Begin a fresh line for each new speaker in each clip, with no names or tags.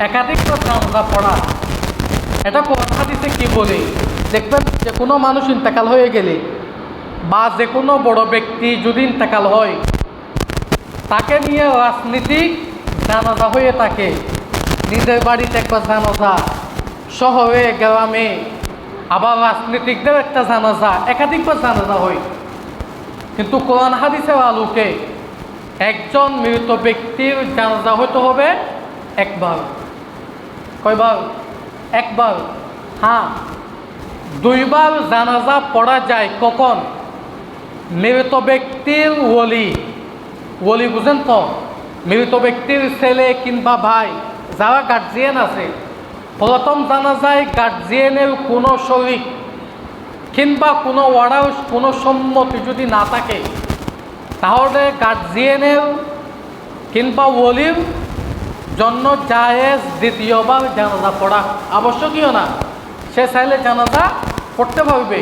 একাধিকবার জানাজা পড়া, এটা কোরআন হাদিসে কি বলে? দেখবেন যে কোনো মানুষ ইন্তেকাল হয়ে গেলে বা যে কোনো বড় ব্যক্তি যদি ইন্তেকাল হয়, তাকে নিয়ে রাজনীতিক জানাজা হয়ে থাকে। নিজের বাড়িতে একবার জানাজা, শহরে গ্রামে আবার রাজনীতিকদের একটা জানাজা, একাধিকবার জানাজা হয়। কিন্তু কোরআন হাদিসের আলোকে একজন মৃত ব্যক্তির জানাজা হতে হবে একবার। কয়বার? একবার। হ্যাঁ, দুইবার জানাজা পড়া যায়। কখন? মৃত ব্যক্তির ওলি বুঝেন তো? মৃত ব্যক্তির ছেলে কিংবা ভাই, যারা গার্জিয়ান আছে, প্রথম জানাজায় গার্জিয়ানের কোনো শরীক কিংবা কোনো ওয়ারাস, কোনো সম্মতি যদি না থাকে, তাহলে গার্জিয়ানের কিংবা ওলির জন্য জায়েজ দ্বিতীয়বার জানাজা পড়া আবশ্যকীয় না। সে চাইলে জানাজা পড়তে পারবে।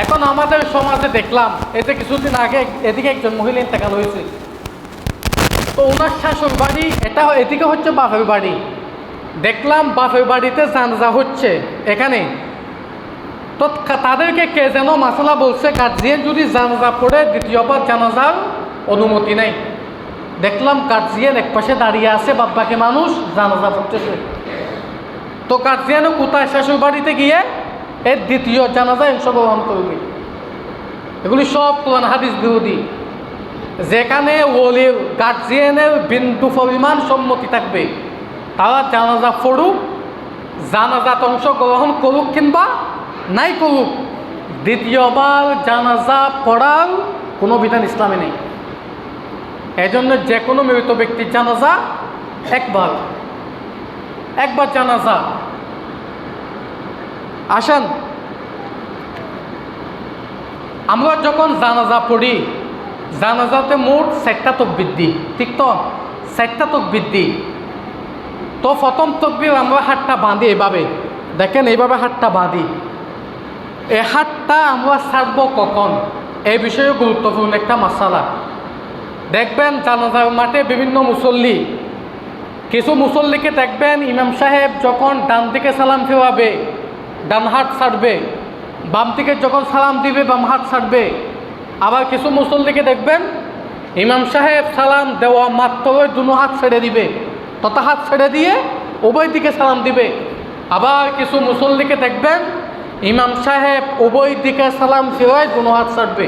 এখন আমাদের সমাজে দেখলাম, এতে কিছুদিন আগে এদিকে একজন মহিলা ইন্তেকাল হয়েছে, তো ওনার শাশুড় বাড়ি, এটা এদিকে হচ্ছে বাপের বাড়ি। দেখলাম বাপের বাড়িতে জানাজা হচ্ছে এখানে, তো তাদেরকে কে যেন মাসালা বলছে, গার্জিয়ান যদি জানাজা পড়ে দ্বিতীয়বার জানাজার অনুমতি নেই। দেখলাম গার্জিয়ান এক পাশে দাঁড়িয়ে আছে, বাকি মানুষ জানাজা পড়তেছে। তো গার্জিয়ানও কোথায়? শাশুড় বাড়িতে গিয়ে এর দ্বিতীয় জানাজায় অংশগ্রহণ করবে। এগুলি সব কোরআন হাদিস বিরোধী। যেখানে ওলির, গার্জিয়ানের বিন্দু পরিমাণ সম্মতি থাকবে, তারা জানাজা পড়ুক, জানাজাত অংশগ্রহণ করুক কিংবা নাই করুক, দ্বিতীয়বার জানাজা পড়ার কোনো বিধান ইসলামে নেই। এজন্য যে কোনো মৃত ব্যক্তির জানাজা একবার জানাজা। আসেন, আমরা যখন জানাজা পড়ি, জানাজাতে মোট 4টা তাকবীর দিই, ঠিক তো? 4টা তাকবীর দিই। তো প্রথম তাকবীর আমরা হাতটা বাঁধি এভাবে, দেখেন এইভাবে হাতটা বাঁধি। এই হাতটা আমরা ছাড়ব কখন? এই বিষয়ে গুরুত্বপূর্ণ একটা মাসালা। দেখবেন জানাজার মাঠে বিভিন্ন মুসল্লি, কিছু মুসল্লিকে দেখবেন ইমাম সাহেব যখন ডান দিকে সালাম ফেরাবে ডান হাত ছাড়বে, বাম দিকে যখন সালাম দিবে বাম হাত ছাড়বে। আবার কিছু মুসল্লিকে দেখবেন ইমাম সাহেব সালাম দেওয়া মাত্রই দুনো হাত ছেড়ে দিবে, তথা হাত ছেড়ে দিয়ে উভয় দিকে সালাম দিবে। আবার কিছু মুসল্লিকে দেখবেন ইমাম সাহেব উভয় দিকে সালাম ফেরায় দুনো হাত ছাড়বে।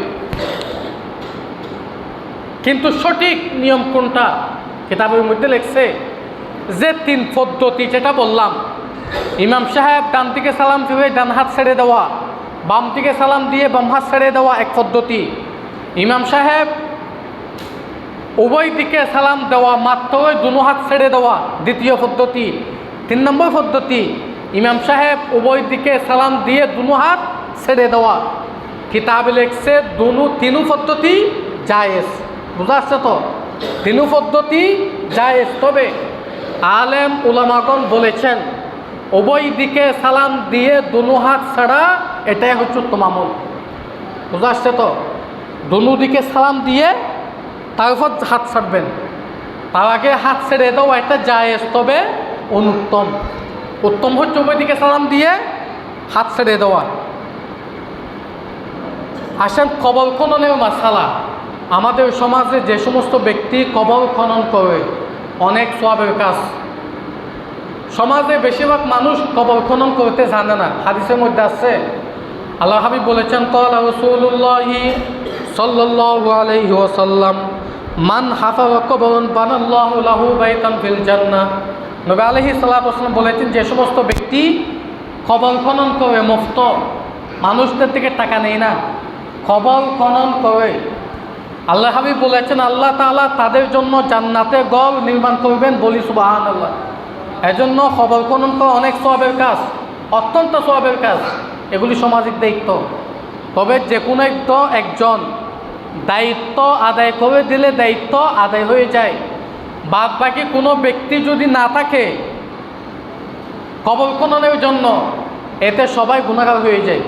কিন্তু সঠিক নিয়ম কোনটা? কিতাবের মধ্যে লেখছে যে 3 পদ্ধতি, যেটা বললাম, ইমাম সাহেব ডান দিকে সালাম ফিরে ডান হাত ছেড়ে দেওয়া, বাম দিকে সালাম দিয়ে বাম হাত ছেড়ে দেওয়া এক পদ্ধতি, ইমাম সাহেব উভয় দিকে সালাম দেওয়া মাত্রই দুনো হাত ছেড়ে দেওয়া দ্বিতীয় পদ্ধতি। 3 নম্বর পদ্ধতি, ইমাম সাহেব উভয় দিকে সালাম দিয়ে দুনো হাত ছেড়ে দেওয়া। কিতাবে লেখছে তিনু পদ্ধতি জায়েজ। বুঝা আসছে তো? 3 পদ্ধতি জায়েজ। তবে আলেম উলামাগণ বলেছেন উভয় দিকে সালাম দিয়ে দুনো হাত ছাড়া এটাই হচ্ছে উত্তম আমল। বুঝা আসছে তো? দুনো দিকে সালাম দিয়ে তারপর হাত ছাড়বেন, তার আগে হাত ছেড়ে দেওয়া এটা জায়েজ, তবে অনুত্তম। উত্তম হচ্ছে উভয় দিকে সালাম দিয়ে হাত ছেড়ে দেওয়া। আসেন কবর খননের মাসালা। আমাদের সমাজে যে সমস্ত ব্যক্তি কবর খনন করে, অনেক সওয়াবের কাজ। সমাজে বেশিরভাগ মানুষ কবর খনন করতে জানে না। হাদিসের মধ্যে আছে, আল্লাহ হাবিব বলেছেন, ক্বালা রাসূলুল্লাহি সাল্লাল্লাহু আলাইহি ওয়াসাল্লাম, মান হাফারা কবরন বানাল্লাহু লাহু বাইতান ফিল জান্নাহ। নবী আলাইহিস সালাতু ওয়াসাল্লাম বলেছেন, যে সমস্ত ব্যক্তি কবর খনন করে, মুফত, মানুষদের থেকে টাকা নেই না, কবর খনন করে, আল্লাহ হাবিব বলেছেন আল্লাহ তাআলা তাদের জন্য জান্নাতে ঘর নির্মাণ করবেন। বলি সুবহানাল্লাহ। এজন্য কবর খনন করা অনেক সওয়াবের কাজ, অত্যন্ত সওয়াবের কাজ। এগুলি সামাজিক দায়িত্ব। তবে যে কোনো একজন দায়িত্ব আদায় করে দিলে দায়িত্ব আদায় হয়ে যায়। বাদ বাকি কোনো ব্যক্তি যদি না থাকে কবর খননের জন্য, এতে সবাই গুনাহগার হয়ে যায়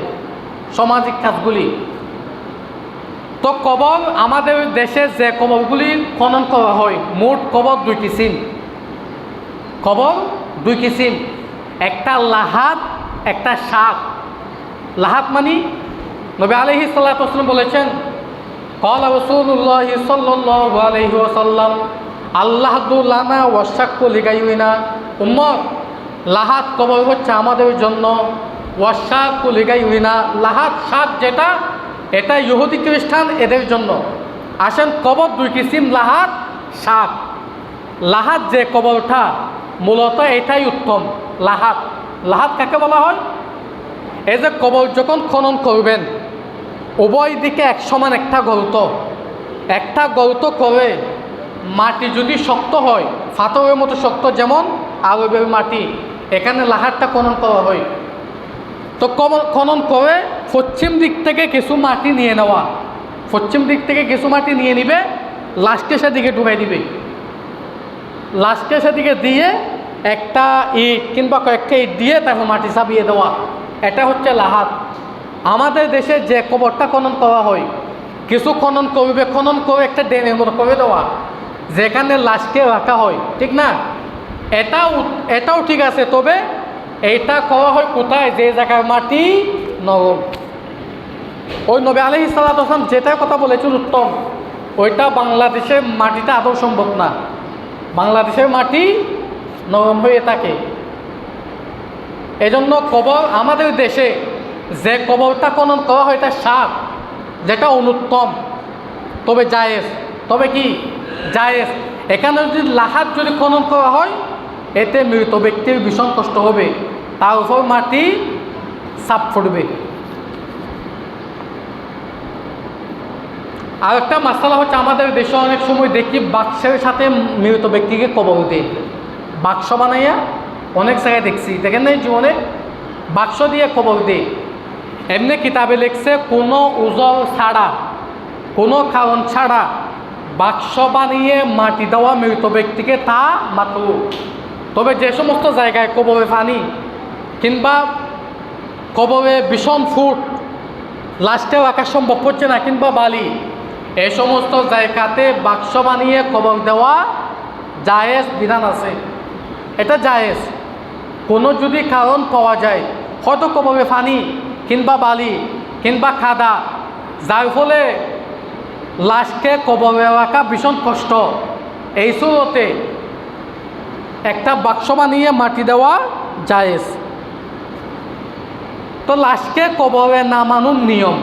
সামাজিক কাজগুলি। তো কবর, আমাদের দেশে যে কবরগুলি খনন করা হয়, মোট কবর 2 কিসিম। কবর দুই কিসিম, একটা লাহাত, একটা শাক। লাহাত মানি নবী আলাইহিস সালাতু ওয়াস সালাম বলেছেন, ক্বালা রাসূলুল্লাহ সাল্লাল্লাহু আলাইহি ওয়াসাল্লাম আল্লাহু লানা ওয়া শাক্কু লিগাইনা। উম্মত, লাহাত কবর হচ্ছে আমাদের জন্য, ওয়া শাক্কু লিগাইনা, লাহাত শাক যেটা, এটা ইহুদি খ্রিস্টান এদের জন্য। আসেন, কবর দুই কিসিম, লাহাত শাক। লাহাত যে কবরটা মূলত এটাই উত্তম। লাহাত, লাহাত কাকে বলা হয়? এই যে কবর যখন খনন করবেন, উভয় দিকে এক সমান একটা গর্ত করে মাটি যদি শক্ত হয়, পাথরের মতো শক্ত, যেমন আরবের মাটি, এখানে লাহাতটা খনন করা হয়। তো খনন করে পশ্চিম দিক থেকে কিছু মাটি নিয়ে নেওয়া, পশ্চিম দিক থেকে কিছু মাটি নিয়ে নিবে, লাস্টে সেদিকে ঢুকাই দিবে, লাস্টে সেদিকে দিয়ে একটা ইট কিংবা কয়েকটা ইট দিয়ে তারপর মাটি চাপিয়ে দেওয়া, এটা হচ্ছে লাহাত। আমাদের দেশে যে কবরটা খনন করা হয়, কিছু খনন করবে, খনন করে একটা ড্রেনের মতো করে দেওয়া, যেখানে লাশকে রাখা হয়, ঠিক না? এটাও ঠিক আছে, তবে এইটা করা হয় কোথায়? যে জায়গায় মাটি নরম। ওই নবী আলাইহিস সালাতু ওয়াস সালাম যেটা কথা বলেছেন উত্তম, ওইটা বাংলাদেশের মাটিটা আদৌ সম্ভব না। বাংলাদেশের মাটি নরম হয়ে থাকে। এজন্য কবর আমাদের দেশে যে কবরটা খনন করা হয় এটা শাক, যেটা অনুত্তম, তবে জায়েজ। তবে কি জায়েজ? এখানে যদি লাহাত যদি খনন করা হয়, এতে মৃত ব্যক্তির ভীষণ কষ্ট হবে, তার উপর মাটি চাপ পড়বে। আর একটা মাসালা হচ্ছে, আমাদের দেশে অনেক সময় দেখি বাক্সের সাথে মৃত ব্যক্তিকে কবর দেয়, বাক্স বানাইয়া, অনেক জায়গায় দেখছি, দেখেন না জীবনে বাক্স দিয়ে কবর দেয়। এমনি কিতাবে লিখছে, কোনো উজল ছাড়া, কোনো কারণ ছাড়া বাক্স বানিয়ে মাটি দেওয়া মৃত ব্যক্তিকে তা মাকরুহ। তবে যে সমস্ত জায়গায় কবরে পানি কিংবা কবরে ভীষণ ফুট, লাস্টে রাখা সম্ভব হচ্ছে না, কিংবা বালি, এই সমস্ত জায়গাতে বাক্স বানিয়ে কবর দেওয়া জায়েজ বিধান আছে, এটা জায়েজ। কোনো যদি কারণ পাওয়া যায়, হয়তো কবরে পানি কিংবা বালি কিংবা খাদা, যার ফলে লাশকে কবরে রাখা ভীষণ কষ্ট, এই সুরতে একটা বাক্স বানিয়ে মাটি দেওয়া জায়েজ। তো লাশকে কবরে নামানোর নিয়ম,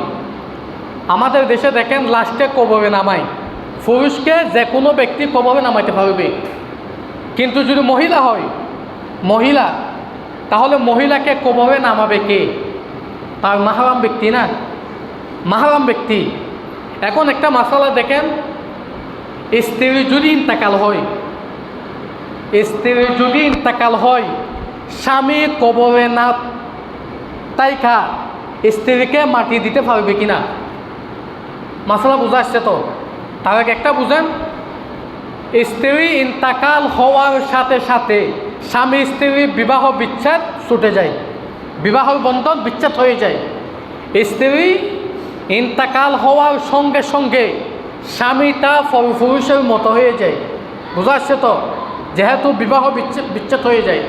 আমাদের দেশে দেখেন লাশকে কবরে নামায়, পুরুষকে যে কোনো ব্যক্তি কবরে নামাইতে পারবে, কিন্তু যদি মহিলা হয়, মহিলা, তাহলে মহিলাকে কবরে নামাবে কে? তার মাহরাম ব্যক্তি না, মাহরাম ব্যক্তি। এখন একটা মাসালা দেখেন, স্ত্রী যদি ইন্তেকাল হয়, স্ত্রী যদি ইন্তেকাল হয়, স্বামী কবরে না তাইকা স্ত্রীকে মাটি দিতে পারবে কিনা? মাসালা বোঝা আসছে তো? তার আগে একটা বুঝেন, স্ত্রী ইন্তেকাল হওয়ার সাথে সাথে স্বামী স্ত্রী বিবাহ বিচ্ছেদ ছুটে যায়, বিবাহ বন্ধন বিচ্ছেদ হয়ে যায়। স্ত্রী ইন্তেকাল হওয়ার সঙ্গে সঙ্গে স্বামীটা পুরুষের মতো হয়ে যায়, বোঝা আসছে তো? যেহেতু বিবাহ বিচ্ছেদ হয়ে যায়,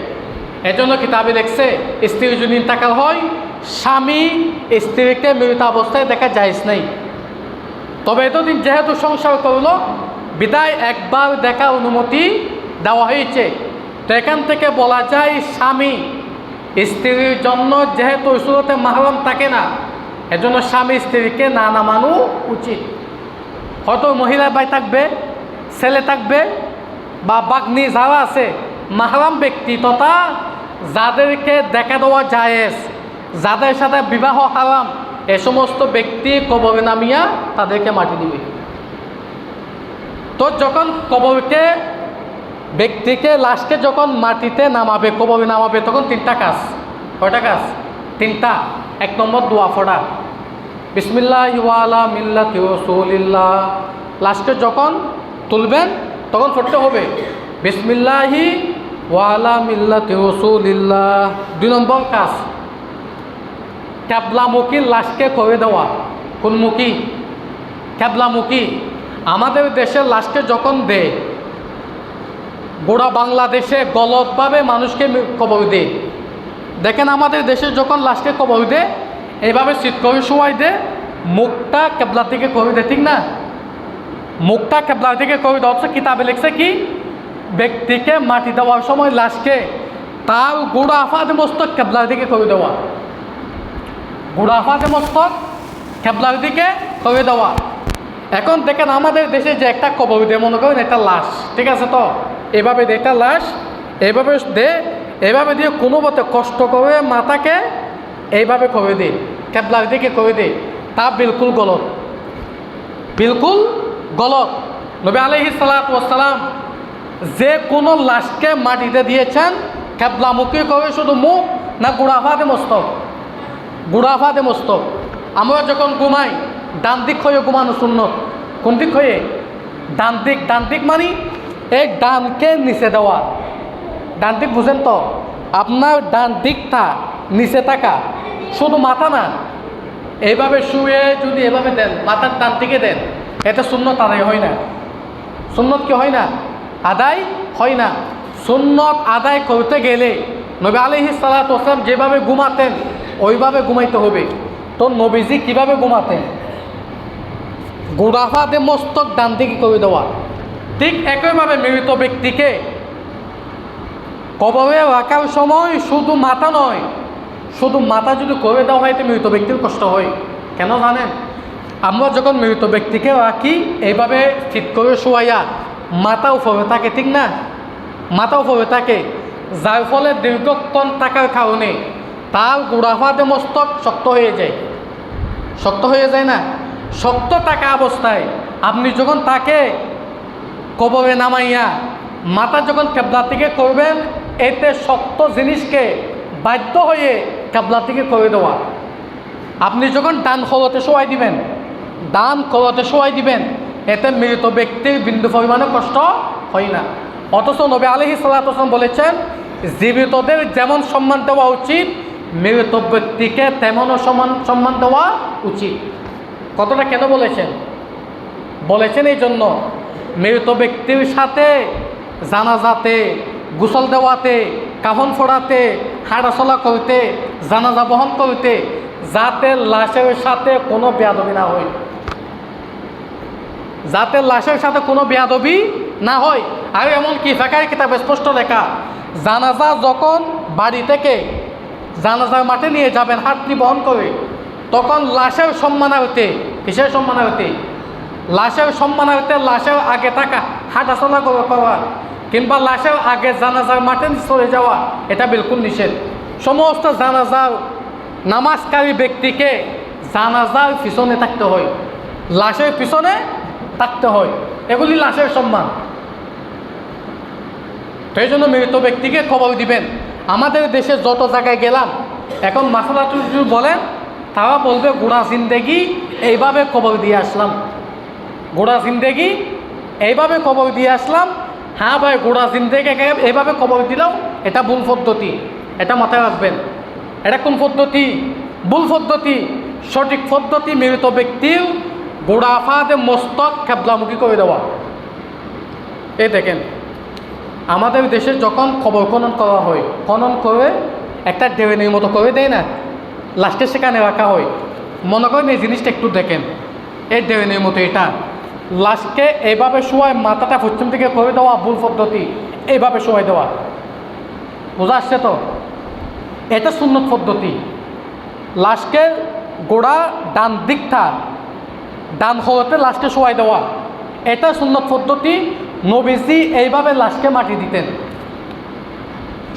এজন্য কিতাবে লিখছে, স্ত্রী যদি ইন্তেকাল হয়, স্বামী স্ত্রীকে মৃত অবস্থায় দেখা জায়েজ নেই। তবে এতদিন যেহেতু সংসার করলো, বিদায় একবার দেখা অনুমতি দেওয়া হয়েছে। তো এখান থেকে বলা যায়, স্বামী স্ত্রীর জন্য যেহেতু সুরতে মাহরাম থাকে না, এজন্য স্বামী স্ত্রীকে না নামানো উচিত। হয়তো মহিলা ভাই থাকবে, ছেলে থাকবে, বা বাগ্নি যারা আছে, মাহরাম ব্যক্তি তথা যাদেরকে দেখা দেওয়া জায়েজ, যাদের সাথে বিবাহ হারাম, এ সমস্ত ব্যক্তি কবরে নামিয়া তাদেরকে মাটি দিবে। তো যখন কবরকে, ব্যক্তিকে, লাশকে যখন মাটিতে নামাবে, কবরে নামাবে, তখন তিনটা কাজ। কয়টা কাজ? তিনটা। এক নম্বর, দোয়া পড়া, বিসমিল্লাহি ওয়া আলা মিল্লাতি রাসূলিল্লাহ। লাশকে যখন তুলবেন তখন পড়তে হবে বিসমিল্লাহি ওয়া আলা মিল্লাতি রাসূলিল্লাহ। দুই নম্বর কাজ, ক্যাবলামুখী লাশকে করে দেওয়া। কোন মুখী? ক্যাবলামুখী। আমাদের দেশের লাশকে যখন দেয়, গোড়া বাংলাদেশে গলতভাবে মানুষকে কবর দেয়। দেখেন আমাদের দেশে যখন লাশকে কবর দেয় এইভাবে শীত করে শোয়াই দেয়, মুখটা কেবলার দিকে করে দেয়, ঠিক না? মুখটা কেবলার দিকে করে দেওয়া হচ্ছে কিতাবে লিখছে কি, ব্যক্তিকে মাটি দেওয়ার সময় লাশকে তার গোড়া আফাদে মস্তক কেবলার দিকে করে দেওয়া, গোড়া আফাদে মস্তক কেবলার দিকে করে দেওয়া। এখন দেখেন আমাদের দেশে যে একটা কবর দেয়, মনে করেন একটা লাশ, ঠিক আছে, তো এভাবে দিয়ে একটা লাশ এইভাবে দে, এইভাবে দিয়ে কোনো মতে কষ্ট করে মাথাকে এইভাবে করে দেয়, কেবলার দিকে করে দেয়, তা বিলকুল গলত, বিলকুল গলত। নবী আলাইহিস সালাতু ওয়াস সালাম যে কোনো লাশকে মাটিতে দিয়েছেন কেবলামুখী করে, শুধু মুখ না গুড়াফাতে মস্তক, গুড়াফাতে মস্তক। আমরা যখন ঘুমাই ডান দিক হয়ে ঘুমানো সুন্নত। কোন দিক হয়ে? ডান দিক। ডান দিক মানে এই ডানকে নিচে দেওয়া। ডান দিক বুঝেন তো? আপনার ডান দিকটা নিচে থাকা, শুধু মাথা না, এইভাবে শুয়ে যদি এভাবে দেন, মাথার ডান দিকে দেন, এটা সুন্নত আদায় হয় না। সুন্নত কি হয় না? আদায় হয় না। সুন্নত আদায় করতে গেলে নবী আলাইহিস সালাতু ওয়াস সালাম যেভাবে ঘুমাতেন ওইভাবে ঘুমাইতে হবে। তো নবীজি কিভাবে ঘুমাতেন? গোড়াফাতে মস্তক ডান দিকে করে দেওয়া। ঠিক একইভাবে মৃত ব্যক্তিকে কবরে রাখার সময় শুধু মাথা নয়, শুধু মাথা যদি করে দেওয়া হয় তো মৃত ব্যক্তির কষ্ট হয়। কেন জানেন? আমরা যখন মৃত ব্যক্তিকে রাখি এইভাবে ঠিক করে শোয়াইয়া মাথা উপরে থাকে, ঠিক না? মাথা উপরে থাকে, যার ফলে দীর্ঘক্ষণ থাকার কারণে তার গোড়াফাতে মস্তক শক্ত হয়ে যায়। শক্ত হয়ে যায় না? শক্ত থাকা অবস্থায় আপনি যখন তাকে কবরে নামাইয়া মাথা যখন কেবলার দিকে করবেন, এতে শক্ত জিনিসকে বাধ্য হয়ে কেবলার দিকে করে দেওয়া। আপনি যখন ডান খবতে শোয়াই দিবেন, ডান খবতে শোয়াই দিবেন, এতে মৃত ব্যক্তির বিন্দু পরিমাণে কষ্ট হয় না। অথচ নবী আলাইহিস সালাতু ওয়াস সালাম বলেছেন, জীবিতদের যেমন সম্মান দেওয়া উচিত মৃত ব্যক্তিকে তেমনও সম্মান দেওয়া উচিত। কতটা কেন বলেছেন? বলেছেন এই জন্য, মৃত ব্যক্তির সাথে জানাজাতে, গোসল দেওয়াতে, কাফন ফোড়াতে, হাঁটাচলা করতে, জানাজা বহন করতে যাতে লাশের সাথে কোনো বেয়াদবি না হয়, যাতে লাশের সাথে কোনো বেয়াদবি না হয়। আর এমনকি ফিকহের কিতাবে স্পষ্ট লেখা, জানাজা যখন বাড়ি থেকে জানাজার মাঠে নিয়ে যাবেন হাতটি বহন করে, তখন লাশের সম্মানার্থে, কিসের সম্মানার্থে? লাশের সম্মানার্থে লাশের আগে থাকা, হাঁটাচলা করা কিংবা লাশের আগে জানাজার মাঠে চলে যাওয়া, এটা বিলকুল নিষেধ। সমস্ত জানাজার নামাজকারী ব্যক্তিকে জানাজার পিছনে থাকতে হয়, লাশের পিছনে থাকতে হয়, এগুলি লাশের সম্মান। সেই জন্য মৃত ব্যক্তিকে খবর দিবেন। আমাদের দেশে যত জায়গায় গেলাম এখন মাসালাটু যদি বলেন, তারা বলবে গোড়া জিন্দেগি এইভাবে খবর দিয়ে আসলাম, গোড়া জিন্দেগি এইভাবে খবর দিয়ে আসলাম। হ্যাঁ ভাই, গোড়া জিন্দেগি এইভাবে খবর দিলাম, এটা ভুল পদ্ধতি, এটা মাথায় রাখবেন। এটা কোন পদ্ধতি? ভুল পদ্ধতি। সঠিক পদ্ধতি মৃত ব্যক্তির গোড়া আফাদে মস্তক কেবলামুখী করে দেওয়া। এই দেখেন আমাদের দেশে যখন খবর খনন করা হয়, খনন করে একটা ড্রেনের মতো করে দেয় না, লাস্টে সেখানে রাখা হয়। মনে করেন এই জিনিসটা একটু দেখেন, এই ড্রেনের মতো এটা লাশকে এইভাবে শোয়ায়, মাথাটা পশ্চিম দিকে করে দেওয়া ভুল পদ্ধতি, এইভাবে শোয়াই দেওয়া। বোঝা আসছে তো? এটা সুন্নত পদ্ধতি। লাশকে গোড়া ডান দিকটা, ডান হতে লাশকে শোয়াই দেওয়া, এটা সুন্নত পদ্ধতি। নবীজি এইভাবে লাশকে মাটি দিতেন।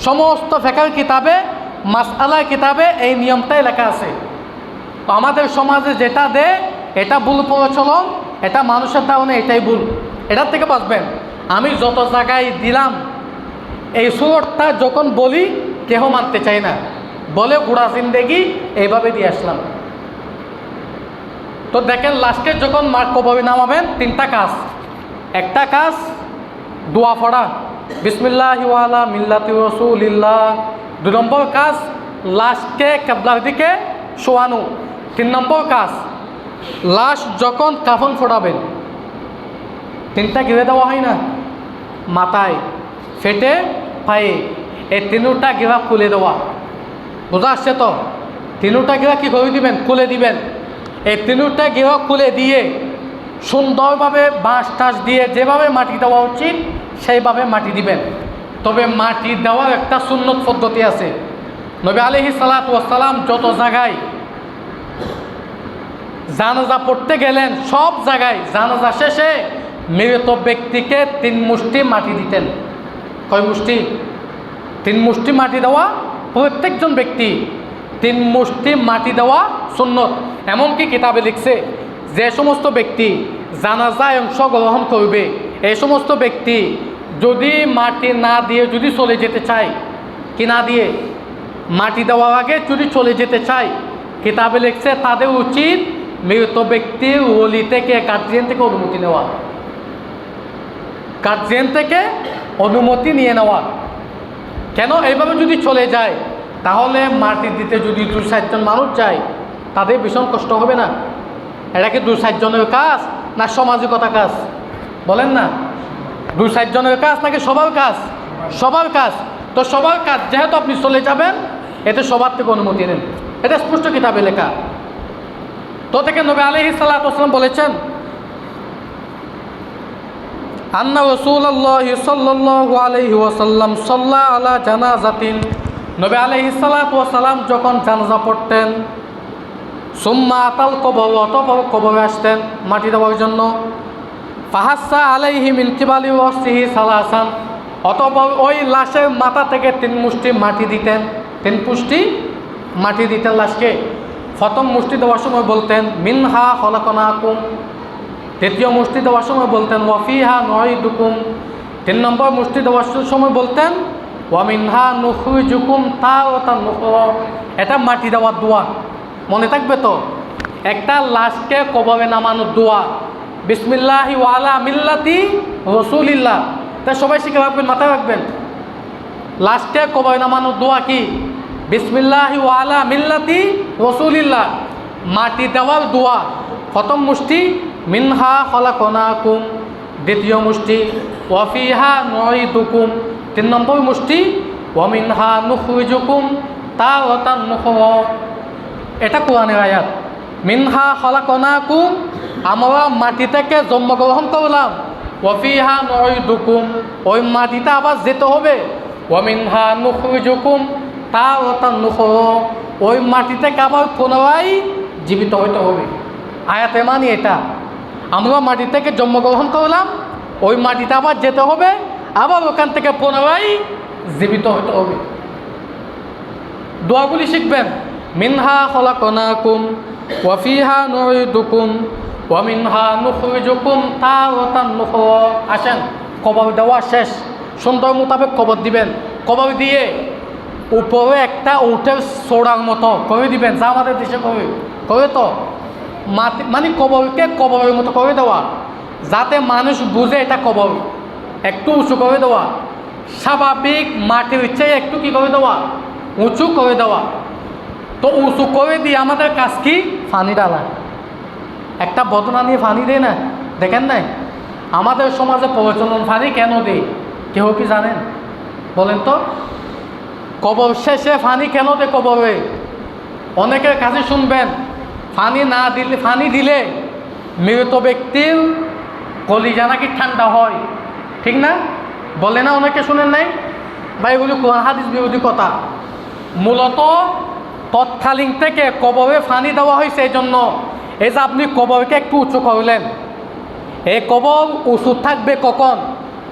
সমস্ত ফিকহের কিতাবে, মাসআলা কিতাবে এই নিয়মটাই লেখা আছে। তো আমাদের সমাজে যেটা দেয় এটা ভুল প্রচলন, এটা মানুষের কারণে এটাই ভুল। এটার থেকে বাঁচবেন। আমি যত জায়গায় দিলাম এই সুরটা যখন বলি কেহ মানতে চাই না, বলে গোড়া জিন্দেগি এইভাবে দিয়ে আসলাম। তো দেখেন লাস্টে যখন কবরে নামাবেন তিনটা কাজ। একটা কাজ দোয়া পড়া, বিসমিল্লাহি ওয়া আলা মিল্লাতি রাসূলিল্লাহ। 2 নম্বর কাজ লাশকে কিবলার দিকে শোয়ানো। 3 নম্বর কাজ লাশ যখন কাফন ফোড়াবেন, 3টা ঘিরে দেওয়া হয় না, মাথায়, পেটে, পায়ে, এই তিনটা গিরা খুলে দেওয়া। বোঝা আসছে তো? তিনটা গিরা কী করে দিবেন? খুলে দিবেন। এই তিনটা গিরা খুলে দিয়ে সুন্দরভাবে বাঁশ টাস দিয়ে যেভাবে মাটি দেওয়া উচিত সেইভাবে মাটি দিবেন। তবে মাটি দেওয়ার একটা সুন্নত পদ্ধতি আছে। নবী আলাইহিস সালাতু ওয়াস সালাম যত জায়গায় জানাজা পড়তে গেলেন, সব জায়গায় জানাজা শেষে মৃত ব্যক্তিকে 3 মুষ্টি মাটি দিতেন। কয় মুষ্টি? 3 মুষ্টি মাটি দেওয়া প্রত্যেকজন ব্যক্তি, 3 মুষ্টি মাটি দেওয়া সুন্নত। এমনকি কিতাবে লিখছে যে সমস্ত ব্যক্তি জানাজায় অংশগ্রহণ করবে এই সমস্ত ব্যক্তি যদি মাটি না দিয়ে যদি চলে যেতে চায়, কি না দিয়ে মাটি দেওয়ার আগে যদি চলে যেতে চায়, কিতাবে লিখছে তাদের উচিত মৃত ব্যক্তির ওলি থেকে, গার্জিয়ান থেকে অনুমতি নেওয়া। গার্জিয়ান থেকে অনুমতি নিয়ে নেওয়া। কেন? এইভাবে যদি চলে যায় তাহলে মাটি দিতে যদি 2-4 জন মানুষ যায় তাদের ভীষণ কষ্ট হবে না? এটা কি 2-4 জনের কাজ না সামাজিকতা কাজ? বলেন না, 2-4 জনের কাজ নাকি সবার কাজ? সবার কাজ। তো সবার কাজ যেহেতু আপনি চলে যাবেন, এতে সবার থেকে অনুমতি নেন। এটা স্পষ্ট কিতাবে লেখা। তো থেকে নবী আলাইহিস সালাতু ওয়াস সালাম বলেছেন, আন্না রাসূলুল্লাহি সাল্লাল্লাহু আলাইহি ওয়াসাল্লাম সাল্লা আলা জানাজাতিন। নবী আলাইহিস সালাতু ওয়াস সালাম যখন জানাজা পড়তেন, সুম্মা আতাল কবর, অতঃপর কবরে আসতেন মাটি দেওয়ার জন্য। ফাহাসা আলাইহি মিন কিবালি ওয়াসিহি সালাসান, অতঃপর ওই লাশের মাথা থেকে 3 মুষ্টি মাটি দিতেন। 3 মুষ্টি মাটি দিতেন লাশকে। প্রথম মুষ্টি দেওয়ার সময় বলতেন মিনহা খলাকনাকুম, দ্বিতীয় মুষ্টি দেওয়ার সময় বলতেন ওয়াফিহা নুঈদুকুম, 3 নম্বর মুষ্টি দেওয়ার সময় বলতেন ওয়া মিনহা নুখরিজুকুম তাওরাতান নুখরা। এটা মাটি দেওয়ার দোয়া, মনে থাকবে তো? একটা লাশকে কবরে নামানোর দোয়া, বিসমিল্লাহি ওয়া আলা মিল্লাতি রাসূলিল্লাহ। তাই সবাই শিখে রাখবেন, মাথায় রাখবেন। লাশকে কবরে নামানোর দোয়া কি? বিসমিল্লাহি ওয়া আলা মিল্লাতি রাসূলিল্লাহ। মাটি দেওয়ার দোয়া। প্রথম মুষ্টি মিনহা খলাকনাকুম, দ্বিতীয় মুষ্টি ওয়াফিহা নুঈদুকুম, 3 নম্বর মুষ্টি ওয়া মিনহা নুখরিজুকুম তাওরাতান নুখরা। এটা কোরআনের আয়াত। মিনহা খলাকনাকুম, আমরা মাটি থেকে জন্মগ্রহণ করলাম। ওয়াফিহা নুঈদুকুম, ওই মাটিতে আবার যেতে হবে। ওয়া মিনহা নুখরিজুকুম তাওরাতান নুখরা, ওই মাটি থেকে আবার পুনরায় জীবিত হইতে হবে। আয়াতে মানে এটা, আমরা মাটি থেকে জন্মগ্রহণ করলাম, ওই মাটিতে আবার যেতে হবে, আবার ওখান থেকে পুনরায় জীবিত হতে হবে। দোয়াগুলি শিখবেন। মিনহা খলাকনাকুম ওয়া ফিহা নুঈদুকুম ওয়া মিনহা নুখরিজুকুম তাওরাতান নুখরা। আসেন, কবর দেওয়া শেষ, সুন্দর মোতাবেক কবর দিবেন। কবর দিয়ে উপরে একটা উটের সোড়ার মতো করে দিবেন, যা আমাদের দেশে করে তো মাটি, মানে কবরকে কবরের মতো করে দেওয়া, যাতে মানুষ বুঝে এটা কবর। একটু উঁচু করে দেওয়া, স্বাভাবিক মাটির চেয়ে একটু কী করে দেওয়া, উঁচু করে দেওয়া। তো উঁচু করে দিয়ে আমাদের কাজ কি? পানি ডালা। একটা বদনা নিয়ে পানি দেয় না, দেখেন নাই? আমাদের সমাজে প্রচলন পানি কেন দেয় কেউ কি জানেন? বলেন তো। কবর শেষে পানি কেন দেয় কবরে? অনেকের কাছে শুনবেন পানি না দিলে, পানি দিলে মৃত ব্যক্তির কলিজা নাকি ঠান্ডা হয়, ঠিক না? বলে না, অনেকে শুনেন নাই? বা এগুলি কোরআন হাদিস বিরোধী কথা। মূলত তৎকালীন থেকে কবরে পানি দেওয়া হয়েছে এই জন্য, এই যে আপনি কবরকে একটু উঁচু করলেন, এই কবর উঁচু থাকবে কখন?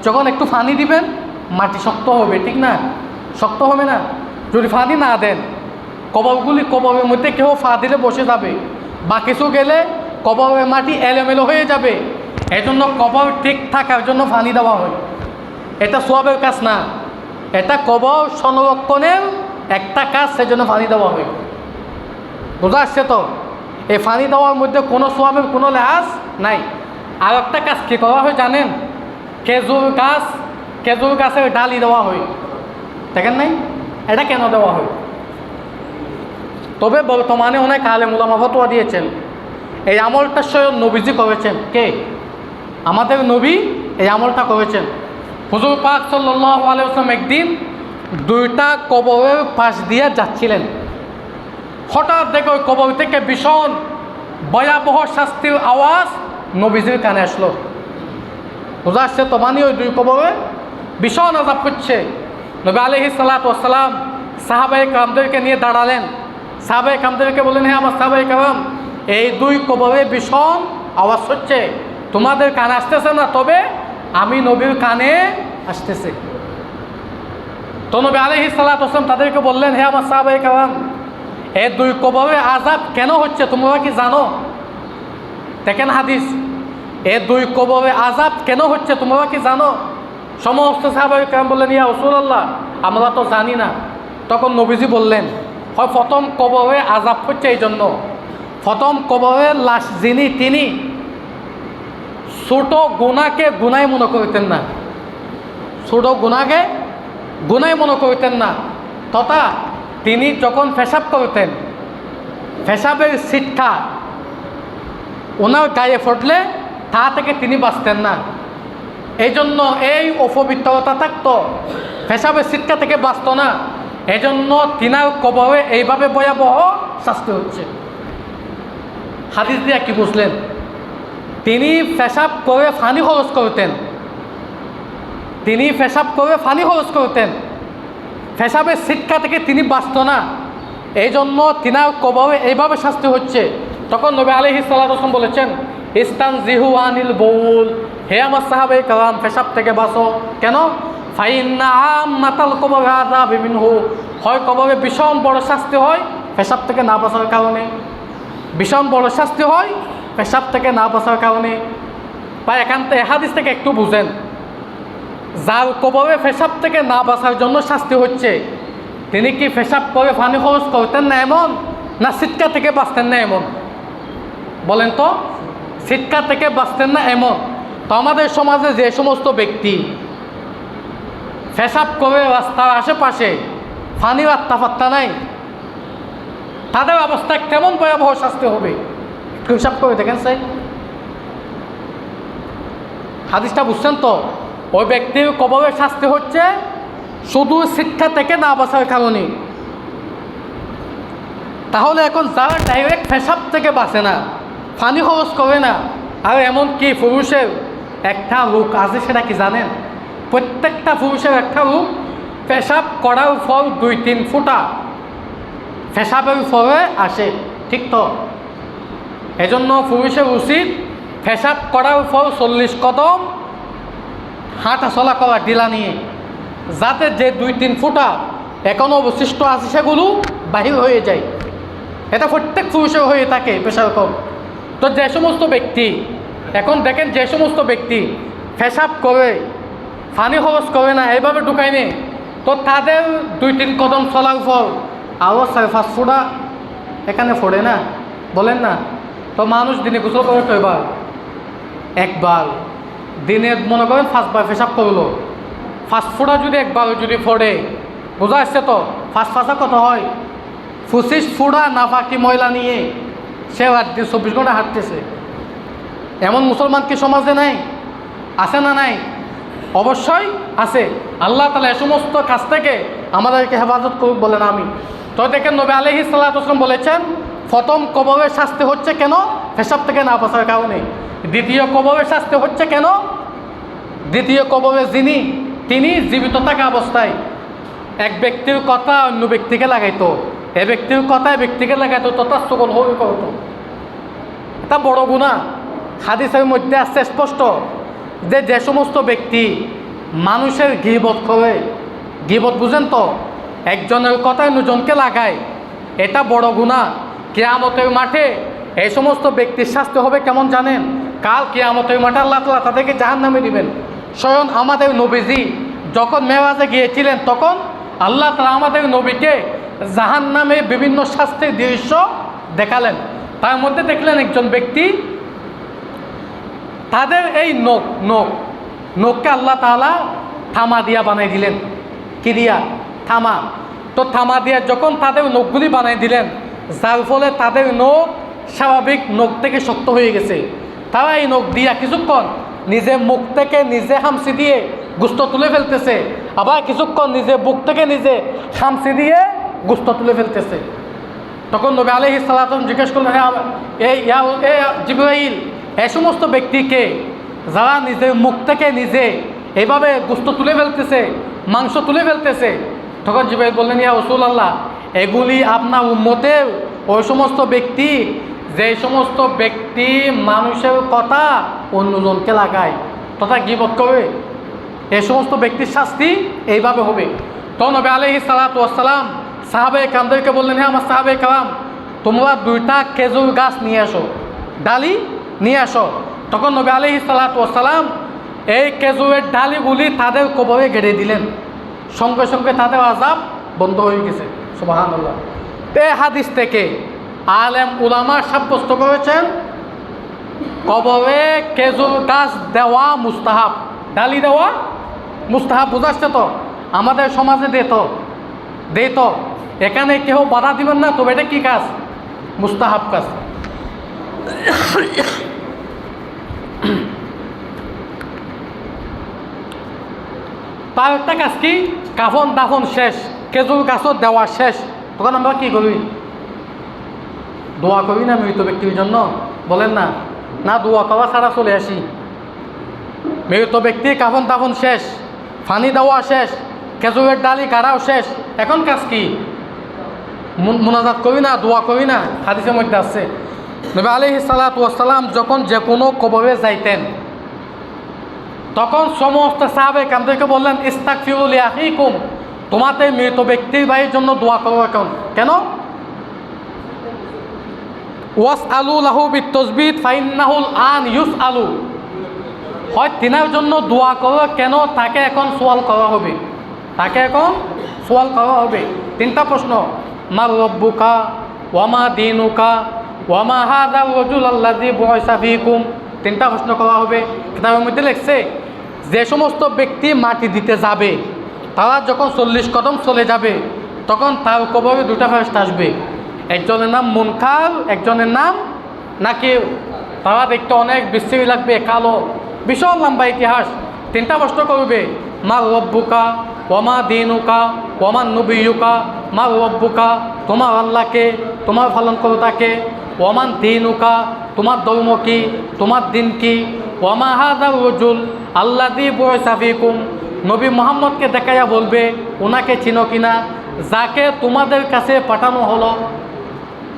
যখন একটু পানি দিবেন, মাটি শক্ত হবে, ঠিক না? শক্ত হবে না? যদি পানি না দেন, কবরের মধ্যে কেউ ফা দিলে বসে যাবে, বা কিছু গেলে কবরের মাটি এলোমেলো হয়ে যাবে। এই জন্য কবর ঠিক থাকার জন্য পানি দেওয়া হয়। এটা সওয়াবের কাজ না, এটা কবর সংরক্ষণের একটা কাজ, সেজন্য পানি দেওয়া হয়। বোঝা আসছে তো? এই পানি দেওয়ার মধ্যে কোনো সওয়াবের কোনো লেহাজ নাই। আর একটা কাজ কী করা হয় জানেন? খেজুর গাছের ডালি দেওয়া হয়, দেখেন নাই? এটা কেন দেওয়া হয়? তবে বর্তমানে অনেক আলেম উলামা ফতোয়া দিয়েছেন, এই আমলটা স্বয়ং নবীজি করেছেন। কে? আমাদের নবী এই আমলটা করেছেন। হুজুর পাক সাল্লাল্লাহু আলাইহি ওয়াসাল্লাম একদিন দুইটা কবরের পাশ দিয়ে যাচ্ছিলেন। হঠাৎ দেখে ওই কবর থেকে ভীষণ ভয়াবহ শাস্তির আওয়াজ নবীজির কানে আসলো। বোঝা আসছে তো, মানে ওই দুই কবরে ভীষণ আযাব করছে। নবী আলাইহিস সালাতু ওয়াস সালাম সাহাবায়ে কেরামদেরকে নিয়ে দাঁড়ালেন। সাহাবায়ে কেরামদেরকে বললেন, হ্যাঁ আমার সাহাবায়ে কেরাম, এই দুই কবরে ভীষণ আওয়াজ হচ্ছে, তোমাদের কানে আসতেছে না, তবে আমি নবীর কানে আসতেছে। তো নবী আলাইহিস সালাতু ওয়াস সালাম তাদেরকে বললেন, হে আমার সাহাবায়ে কেরাম, এই দুই কবরে আযাব কেন হচ্ছে তোমরা কি জানো? দেখেন হাদিস, এই দুই কবরে আযাব কেন হচ্ছে তোমরা কি জানো? সমস্ত সাহাবায়ে কেরাম বললেন, ইয়া রাসূলুল্লাহ, আমরা তো জানি না। তখন নবীজি বললেন, হয় প্রথম কবরে আযাব হচ্ছে এই জন্য, প্রথম কবরের লাশ যিনি তিনি ছোট গুনাহকে গুনাহ মনে করতেন না, ছোট গুনাহকে গুনাহ মনে করতেন না, তথা তিনি যখন পেশাব করতেন, পেশাবের ছিটকা ওনার গায়ে ফুটলে তা থেকে তিনি বাঁচতেন না। এই জন্য এই অপবিত্রতা থাকতো, পেশাবের ছিটকা থেকে বাঁচত না। এই জন্য তিনার কবরে এইভাবে ভয়াবহ শাস্তি হচ্ছে। হাদিস দিয়া কি বুঝলেন? তিনি পেশাব করে পানি খরচ করতেন, তিনি পেশাব করে পানি খরচ করতেন, পেশাবের ছিটকা থেকে তিনি বাঁচত না। এই জন্য তিনার কবরে এইভাবে শাস্তি হচ্ছে। তখন নবী আলাইহিস সালাতু ওয়াস সালাম বলেছেন, ইস্তানজিহু আনিল বাউল, হে আমার সাহাবায়ে কেরাম পেশাব থেকে বাঁচো। কেন? ফাইন্না আম্মাতাল কবর আযাবি মিনহু, হয় কবরে ভীষণ বড় শাস্তি হয় পেশাব থেকে না বাঁচার কারণে, ভীষণ বড় শাস্তি হয় পেশাব থেকে না বাঁচার কারণে। বা এখান থেকে হাদিস থেকে একটু বুঝেন, যার কবরে পেশাব থেকে না বাঁচার জন্য শাস্তি হচ্ছে, তিনি কি পেশাব করে পানি খরচ করতেন না এমন, না ছিটকা থেকে বাঁচতেন না এমন? বলেন তো, ছিটকা থেকে বাঁচতেন না এমন? তো আমাদের সমাজে যে সমস্ত ব্যক্তি পেশাব করে রাস্তার আশেপাশে পানির আত্মা নাই, তাদের অবস্থা কেমন ভয়াবহ শাস্তি হবে হিসাব করে দেখেন স্যার। হাদিসটা বুঝছেন তো? ওই ব্যক্তির কবরের শাস্তি হচ্ছে শুধু শিক্ষা থেকে না বাঁচার কারণে। তাহলে এখন যারা ডাইরেক্ট পেশাব থেকে বাঁচে না, পানি খরচ করে না, আর এমনকি পুরুষের একটা রোগ আছে, সেটা কি জানেন? প্রত্যেকটা পুরুষের একটা রোগ, পেশাব করার ফল 2-3 ফোঁটা পেশাবের ফলে আসে, ঠিক তো? এজন্য পুরুষের উচিত পেশাব করার পর 40 কদম হাঁটা চলা করা ঢিলা নিয়ে, যাতে যে 2-3 ফোঁটা এখনও অবশিষ্ট আছে সেগুলো বাহির হয়ে যায়। এটা প্রত্যেক পুরুষের হয়ে থাকে পেশাব কম। তো যে সমস্ত ব্যক্তি এখন দেখেন, যে সমস্ত ব্যক্তি পেশাব করে পানি খরচ করে না, এইভাবে ঢুকায় নে, তো তাদের 2-3 কদম চলার পর আরও 4-5 ফোঁটা এখানে ফোড়ে না, বলেন না? তো মানুষ দিনে গোসল করে তো একবার দিনে মনে করেন 5 বার পেশাব করলো, 5 ফোঁটা যদি একবার যদি ফোড়ে, বোঝা আসছে তো? 5 কত হয়? 25 ফোঁটা নাফাকি ময়লা নিয়ে সে 24 ঘন্টা হাঁটতেছে। এমন মুসলমান কি সমাজে নাই? আছে না নাই? অবশ্যই আছে। আল্লাহ তাআলা এ সমস্ত কাজ থেকে আমাদেরকে হেফাজত করুক বলেন আমি। তো দেখেন, নবী আলাইহিস সালাতু ওয়াস সালাম বলেছেন, প্রথম কবরের শাস্তি হচ্ছে কেন? পেশাব থেকে না বাঁচার কারণে। দ্বিতীয় কবরের শাস্তি হচ্ছে কেন? দ্বিতীয় কবরে যিনি তিনি জীবিত থাকা অবস্থায় এক ব্যক্তির কথা অন্য ব্যক্তিকে লাগাইতো, এ ব্যক্তির কথায় ব্যক্তিকে লাগাইতো, তথা সকল হয়ে করতো। এটা বড় গুনাহ। হাদিসের মধ্যে আসছে স্পষ্ট যে যে সমস্ত ব্যক্তি মানুষের গীবত করে, গীবত বুঝেন তো, একজনের কথায় অন্যজনকে লাগায়, এটা বড় গুনাহ। কিয়ামতের মাঠে এই সমস্ত ব্যক্তির শাস্তি হবে কেমন জানেন? কাল কিয়ামতের মাঠে আল্লাহ তাআলা তাদেরকে জাহান্নামে দিবেন। স্বয়ং আমাদের নবীজি যখন মেরাজে গিয়েছিলেন, তখন আল্লাহ তাআলা আমাদের নবীকে জাহান্নামে বিভিন্ন শাস্তির দৃশ্য দেখালেন। তার মধ্যে দেখলেন একজন ব্যক্তি, তাদের এই নখকে আল্লাহ তাআলা থামা দিয়া বানাই দিলেন। কি দিয়া? থামা। তো থামা দিয়া যখন তাদের নখগুলি বানাই দিলেন, যার ফলে তাদের নখ স্বাভাবিক নখ থেকে শক্ত হয়ে গেছে। তারা এই নখ দিয়া কিছুক্ষণ নিজে মুখ থেকে নিজে হামসি দিয়ে গোস্ত তুলে ফেলতেছে, আবার কিছুক্ষণ নিজে বুক থেকে নিজে খামচি দিয়ে গোস্ত তুলে ফেলতেছে। তখন নবী আলাইহিস সালাতু জিজ্ঞেস করলেন, এই জিবরাইল, এই সমস্ত ব্যক্তিকে যারা নিজের মুখ থেকে নিজে এইভাবে গোস্ত তুলে ফেলতেছে, মাংস তুলে ফেলতেছে, তখন জিবরাইল বললেন, ইয়া রাসূলুল্লাহ, এগুলি আপনার উম্মতের ওই সমস্ত ব্যক্তি যে সমস্ত ব্যক্তি মানুষের কথা অন্যজনকে লাগায় তথা গীবত করে, এই সমস্ত ব্যক্তির শাস্তি এইভাবে হবে। তো নবী আলাইহিস সালাতু ওয়াসসালাম সাহাবায়ে কেরামদেরকে বললেন, হ্যাঁ আমার সাহাবায়ে কেরাম, তোমরা 2টা খেজুর গাছ নিয়ে আসো, ডালি নিয়ে আসো। তখন নবী আলাইহিস সালাতু ওয়াসসালাম এই খেজুরের ডালিগুলি তাদের কবরে গেড়ে দিলেন, সঙ্গে সঙ্গে তাদের আযাব বন্ধ হয়ে গেছে। সুবহানাল্লাহ। এই হাদিস থেকে আলেম উলামা সাব্যস্ত করেছেন কবরে খেজুর গাছ দেওয়া মুস্তাহাব, ডালি দেওয়া মুস্তাহাব। বুঝাচ্ছে তো? আমাদের সমাজে দে তো এখানে কেউ বাধা দিবেন না, তবে এটা কি কাজ? মুস্তাহাব কাজ। তার একটা কাজ কি? কাফন দাফন শেষ, খেজুর গাছও দেওয়া শেষ, তখন আমরা কি করি? দোয়া করি না মৃত ব্যক্তির জন্য? বলেন না, না দোয়া করা ছাড়া চলে আসি। মৃত ব্যক্তি কাফন দাফন শেষ, ফানি দেওয়া শেষ, খেজুরের ডালি গাড়াও শেষ, এখন কাজ কি? মুনাজাত করি না, দোয়া করি না? হাদিসের মধ্যে আছে নবী আলাইহিস সালাতু ওয়াসসালাম যখন যে কোনো কবরে যাইতেন তখন সমস্ত সাহাবায়ে কেরামদেরকে বললেন, ইস্তাগফিরু লিআখিকুম, তোমাদের মৃত ব্যক্তির ভাইয়ের জন্য দোয়া করো। এখন কেন? ওয়াসআলু লাহু বিতাসবিত ফাইন্নাহুল আন ইউসআলু, হয় তিনার জন্য দোয়া করো, কেন? তাকে এখন সওয়াল করা হবে, তাকে এখন সওয়াল করা হবে। 3টা প্রশ্ন, মা রব্বুকা ওয়া মা দীনুকা ওয়া মা হাযা রাজুল আল্লাযী বুইসা ফীকুম, 3টা প্রশ্ন করা হবে। কিতাবের মধ্যে লিখছে যে সমস্ত ব্যক্তি মাটি দিতে যাবে তারা যখন 40 কদম চলে যাবে তখন তার কবরে 2টা ফেরেশতা আসবে, একজনের নাম মুনকার, একজনের নাম নাকির। তারা দেখতে অনেক বিশ্রী লাগবে, কালো, বিশাল লম্বা ইতিহাস। 3টা প্রশ্ন করবে, মা রব্বুকা ওয়া মা দীনুকা ওয়া মান নবিয়্যুকা, মা রব্বুকা তোমার আল্লাহকে, তোমার পালন করতাকে, ওয়া মান দীনুকা তোমার ধর্ম কি, তোমার দিন কি, ওয়া মা হাযার রাজুল আল্লাযী বুইসা ফীকুম, নবী মুহাম্মদকে দেখাইয়া বলবে ওনাকে চিনো কিনা, যাকে তোমাদের কাছে পাঠানো হলো,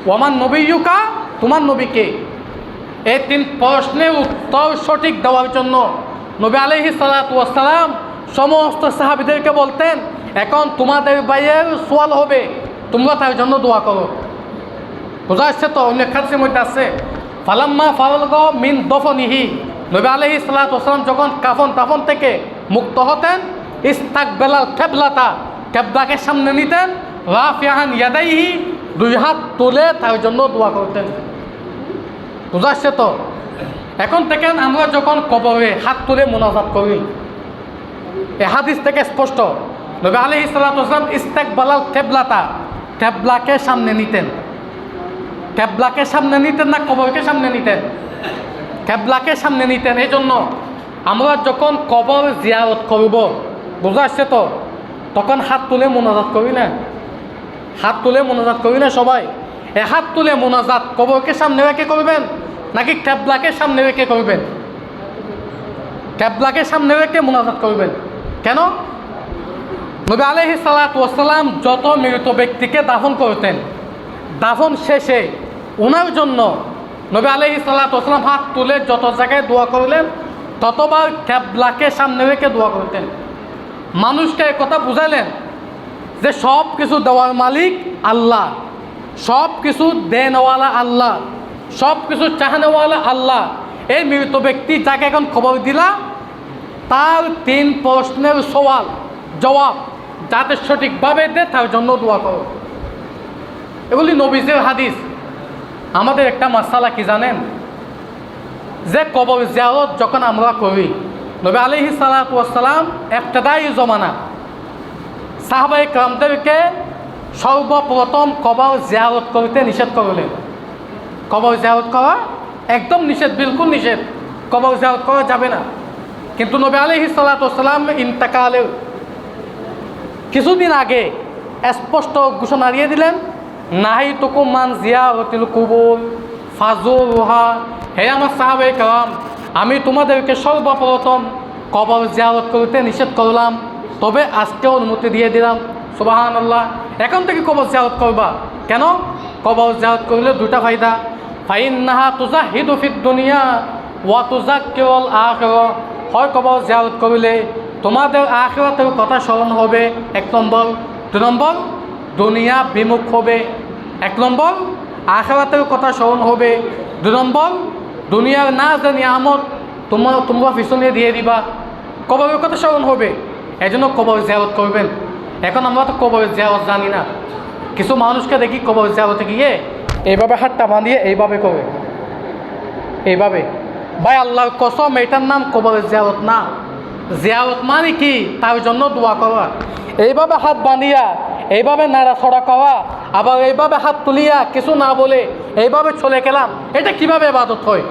ওয়া মান নবিয়্যুকা তোমার নবীকে। এই 3 প্রশ্নের উত্তর সঠিক দেওয়ার জন্য নবী আলাইহিস সালাতু ওয়াসসালাম সমস্ত সাহাবীদেরকে বলতেন, এখন তোমাদের ভাইয়ের সওয়াল হবে, তোমরা তার জন্য দোয়া করো। বোঝা যাচ্ছে তো? অন্য হাদিসের মধ্যে আছে, ফালাম্মা ফারাগা মিন দফনিহি, নবী আলাইহিস সালাতু ওয়াসসালাম যখন কাফন দাফন থেকে মুক্ত হতেন, ইস্তাকবালাল কিবলাতা, কিবলাকে সামনে নিতেন, রাফিআন ইয়াদাইহি, 2 হাত তুলে তার জন্য দোয়া করতেন। বোঝা যাচ্ছে তো? এখন থেকে আমরা যখন কবরে হাত তুলে মুনাজাত করি, এই হাদিস থেকে স্পষ্ট নবী আলাইহিস সালাতু ওয়াসসালাম ইস্তাকবালাল কিবলাতা, কিবলাকে সামনে নিতেন। কিবলাকে সামনে নিতেন না কবরকে সামনে নিতেন? কিবলাকে সামনে নিতেন। এই জন্য আমরা যখন কবর জিয়ারত করব, বোঝা আসছে তো, তখন হাত তুলে মুনাজাত করি না? হাত তুলে মুনাজাত করি না সবাই? এই হাত তুলে মুনাজাত কবরকে সামনে রেখে করবেন নাকি কিবলাকে সামনে রেখে করবেন? কিবলাকে সামনে রেখে মুনাজাত করবেন। কেন? নবী আলাইহিস সালাতু ওয়াসসালাম যত মৃত ব্যক্তিকে দাফন করতেন, দাফন শেষে ওনার জন্য নবী আলাইহিস সালাতু ওয়াসসালাম হাত তুলে যত জায়গায় দোয়া করলেন ততবার কিবলাকে সামনে রেখে দোয়া করতেন। মানুষকে কথা বুঝালেন যে সব কিছু দেওয়ার মালিক আল্লাহ, সব কিছু দেনওয়ালা আল্লাহ, সব কিছু চাহনেওয়ালা আল্লাহ। এই মৃত ব্যক্তি যাকে এখন খবর দিলা তার 3 প্রশ্নের সওয়াল জবাব যাতে সঠিকভাবে দেয় তার জন্য দোয়া করো। এগুলি নবীজির হাদিস। আমাদের একটা মাসালা কি জানেন? যে কবর জিয়ারত যখন আমরা করি, নবী আলাইহিস সালাতু ওয়াসসালাম ইবতিদাই জমানা সাহাবায়ে কেরামদেরকে সর্বপ্রথম কবর জিয়ারত করতে নিষেধ করলেন। কবর জিয়ারত করা একদম নিষেধ, বিলকুল নিষেধ, কবর জিয়ারত করা যাবে না। কিন্তু নবী আলাইহিস সালাতু ওয়াসসালাম ইন্তেকালের কিছুদিন আগে স্পষ্ট ঘোষণা দিয়ে দিলেন, নাহাইতুকুম মান জিয়ারাতিল কুবুর ফাজুরুহা। হে আমার সাহাবায়ে কেরাম, আমি তোমাদেরকে সর্বপ্রথম কবর জিয়ারত করতে নিষেধ করলাম, তবে আজকে অনুমতি দিয়ে দিলাম। সুবহানাল্লাহ। এখন থেকে কবর জিয়ারত করবা। কেন? কবর জিয়ারত করলে দুটা ফায়দা। ফাইন্নাহা তুজাহিদু ফিদ দুনিয়া ওয়া তুযাক্কিরুল আখিরা। হয় কবর জিয়ারত করলে তোমাদের আখিরাতের কথা স্মরণ হবে, 1 নম্বর। 2 নম্বর, দুনিয়া বিমুখ হবে। 1 নম্বর, আখিরাতের কথা স্মরণ হবে। 2 নম্বর, দুনিয়ার না যে নিয়ামত তোমরা পিছনে দিয়ে দিবা, কবরের কথা স্মরণ হবে। এই জন্য কবর জিয়ারত করবেন। এখন আমরা তো কবরের জিয়ারত জানি না। কিছু মানুষকে দেখি কবর জিয়ারতে গিয়ে এইভাবে হাতটা বাঁধিয়ে এইভাবে করে, এইভাবে। ভাই আল্লাহর কসম, এটার নাম কবরের জিয়ারত না। জিয়ারত মানে কি? তার জন্য দোয়া করা। এইভাবে হাত বাঁধিয়া এইভাবে নাড়াছড়া করা, আবার এইভাবে হাত তুলিয়া কিছু না বলে এইভাবে চলে গেলাম, এটা কিভাবে ইবাদত হয়?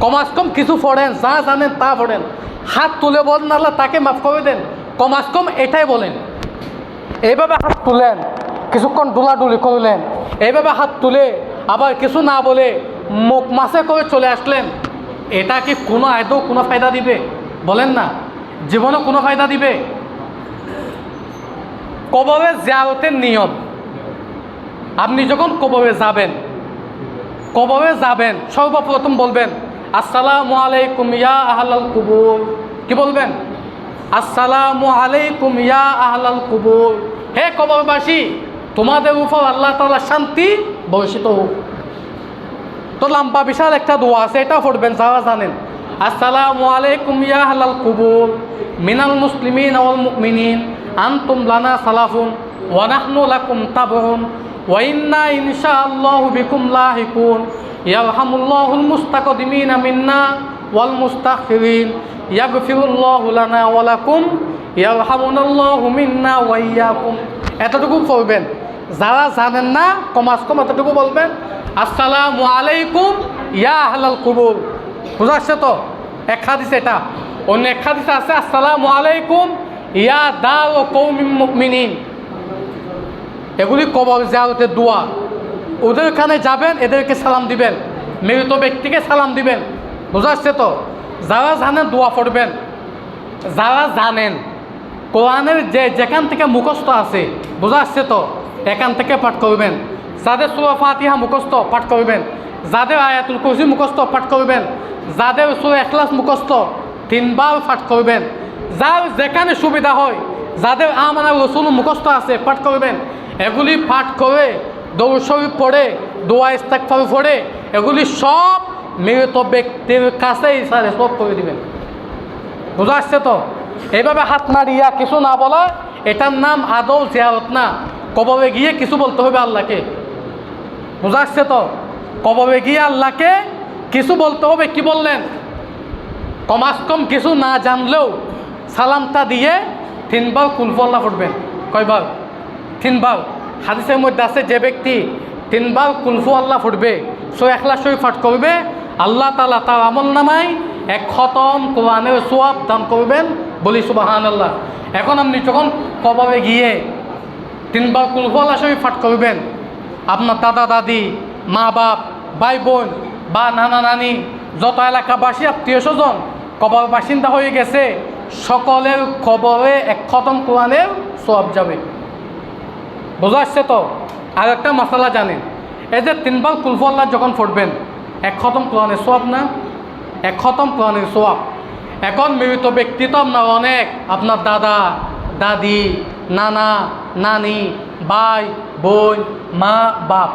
কমাস কম কিছু পড়েন, যা জানেন তা পড়েন। হাত তুলে বলেন আল্লাহ তাকে মাফ করে দেন, কমাস কম এটাই বলেন। এইভাবে হাত তুলেন, কিছুক্ষণ ডুলাডুলি করলেন, এইভাবে হাত তুলে আবার কিছু না বলে মুখ মাসে করে চলে আসলেন, এটা কি কোনো আদৌ কোনো ফায়দা দিবে? বলেন না, জীবনে কোনো ফায়দা দিবে? কবরে জিয়ারতের নিয়ম, আপনি যখন কবরে যাবেন সর্বপ্রথম বলবেন আসসালামু আলাইকুম ইয়া আহলাল কুবুর। কি বলবেন? আসসালামু আলাইকুম ইয়া আহলাল কুবুর। হে কবরবাসী, তোমাদের উপর আল্লাহ তাআলা শান্তি বর্ষিত হোক। তো লম্বা বিশাল একটা দোয়া আছে, এটা পড়বেন যারা জানেন। আসসালামু আলাইকুম ইয়া আহলাল কুবুর মিনাল মুসলিমিন ওয়াল মুমিনিন আনতুম লানা সালাফুন ওয়া নাহনু লাকুম তাবউন ওয়া ইন্না ইনশাআল্লাহু বিকুম লাহিকুন ইয়ারহামুল্লাহুল মুস্তাকদিমিনা মিন্না ওয়াল মুস্তাখিরিন ইয়াগফিরুল্লাহু লানা ওয়া লাকুম ইয়ারহামুনাল্লাহু মিন্না ওয়া ইয়্যাকুম। এতটুকু পড়বেন। যারা জানেন না কমাস কম এতটুকু বলবেন আসসালামু আলাইকুম ইয়া আহলাল কুবুর। বুঝা আসছে তো? এক হাদিস এটা। অন্য এক হাদিস আছে আসসালামু আলাইকুম ইয়া দার কওমিন মুমিনিন। এগুলি কবর জিয়ারতের দোয়া। ওদেরখানে যাবেন, এদেরকে সালাম দিবেন, মৃত ব্যক্তিকে সালাম দিবেন। বুঝা আসছে তো? যারা জানেন দোয়া পড়বেন। যারা জানেন কোরআনের যেখান থেকে মুখস্থ আছে, বুঝা আসছে তো, এখান থেকে পাঠ করবেন। যাদের সূরা ফাতিহা মুখস্থ পাঠ করবেন, যাদের আয়াতুল কুরসি মুখস্থ পাঠ করবেন, যাদের সূরা ইখলাস মুখস্থ 3 বার পাঠ করবেন। যার যেখানে সুবিধা হয়, যাদের আমানা রাসূল মুখস্থ আছে পাঠ করবেন। এগুলি পাঠ করে দরুদ শরীফ পড়ে, দোয়া ইস্তেগফার পড়ে, এগুলি সব মৃত ব্যক্তির কাছেই সব করে দিবেন। বুঝা আসছে তো? এইভাবে হাত নাড়িয়া কিছু না বলা, এটার নাম আদৌ জিয়ারত না। কবরে গিয়ে কিছু বলতে হবে আল্লাহকে। বুঝা আসছে তো? কবরে গিয়ে আল্লাহকে কিছু বলতে হবে। কি বললেন? কমাস কম কিছু না জানলেও সালামটা দিয়ে 3 বার কুল আল্লাহ পড়বেন। কয়বার? 3 বার। হাদিসের মধ্যে আছে যে ব্যক্তি 3 বার কুল আল্লাহ পড়বে, সূরা ইখলাস শরীফ পাঠ করবে, আল্লাহ তাআলা তার আমল নামায় 1 খতম কোরআনের সওয়াব দান করবেন। বলি সুবহানাল্লাহ। এখন আপনি যখন কবরে গিয়ে 3 বার কুল আল্লাহ শরীফ পাঠ করবেন, আপনার দাদা দাদি, মা বাপ, ভাই বোন বা নানা নানি, যত এলাকাবাসী আত্মীয় স্বজন কবর বাসিন্দা হয়ে গেছে, সকলের কবরে 1 খতম কোরআনের সওয়াব যাবে। বোঝা আসছে তো? আর একটা মশালা জানেন, এই যে 3 বার কুল আল্লাহ যখন পড়বেন, 1 খতম কোরআনের সওয়াব না? 1 খতম কোরআনের সওয়াব। এখন মৃত ব্যক্তি তো আপনার অনেক, আপনার দাদা দাদি, নানা নানি, ভাই বোন, মা বাপ,